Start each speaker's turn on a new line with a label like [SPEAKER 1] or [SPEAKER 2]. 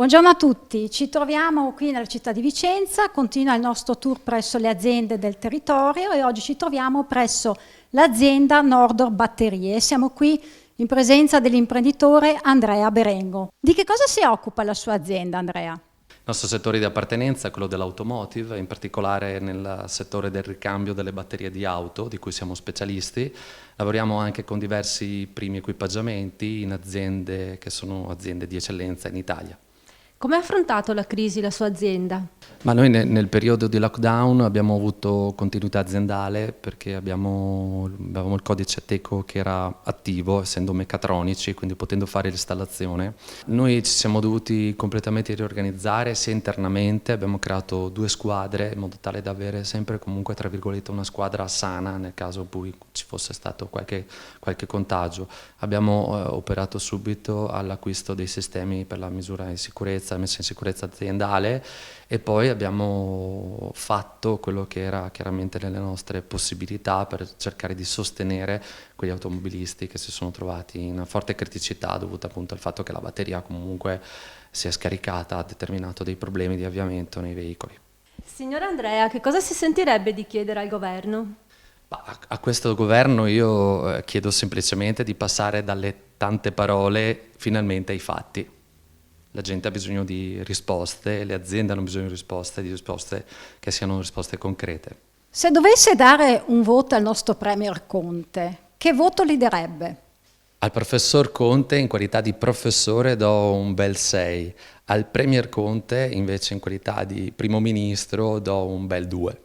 [SPEAKER 1] Buongiorno a tutti, ci troviamo qui nella città di Vicenza, continua il nostro tour presso le aziende del territorio e oggi ci troviamo presso l'azienda Nordor Batterie. Siamo qui in presenza dell'imprenditore Andrea Berengo. Di che cosa si occupa la sua azienda, Andrea?
[SPEAKER 2] Il nostro settore di appartenenza è quello dell'automotive, in particolare nel settore del ricambio delle batterie di auto, di cui siamo specialisti. Lavoriamo anche con diversi primi equipaggiamenti in aziende che sono aziende di eccellenza in Italia.
[SPEAKER 3] Come ha affrontato la crisi la sua azienda?
[SPEAKER 2] Ma noi nel periodo di lockdown abbiamo avuto continuità aziendale perché avevamo il codice Ateco che era attivo, essendo meccatronici, quindi potendo fare l'installazione. Noi ci siamo dovuti completamente riorganizzare sia internamente, abbiamo creato 2 squadre in modo tale da avere sempre comunque tra virgolette una squadra sana nel caso in cui ci fosse stato qualche contagio. Abbiamo operato subito all'acquisto dei sistemi per la misura in sicurezza, messa in sicurezza aziendale e poi abbiamo fatto quello che era chiaramente nelle nostre possibilità per cercare di sostenere quegli automobilisti che si sono trovati in una forte criticità dovuta appunto al fatto che la batteria comunque si è scaricata, ha determinato dei problemi di avviamento nei veicoli.
[SPEAKER 3] Signor Andrea, che cosa si sentirebbe di chiedere al governo?
[SPEAKER 2] A questo governo io chiedo semplicemente di passare dalle tante parole finalmente ai fatti. La gente ha bisogno di risposte, le aziende hanno bisogno di risposte che siano risposte concrete.
[SPEAKER 1] Se dovesse dare un voto al nostro Premier Conte, che voto gli darebbe?
[SPEAKER 2] Al professor Conte in qualità di professore do un bel 6, al Premier Conte invece in qualità di primo ministro do un bel 2.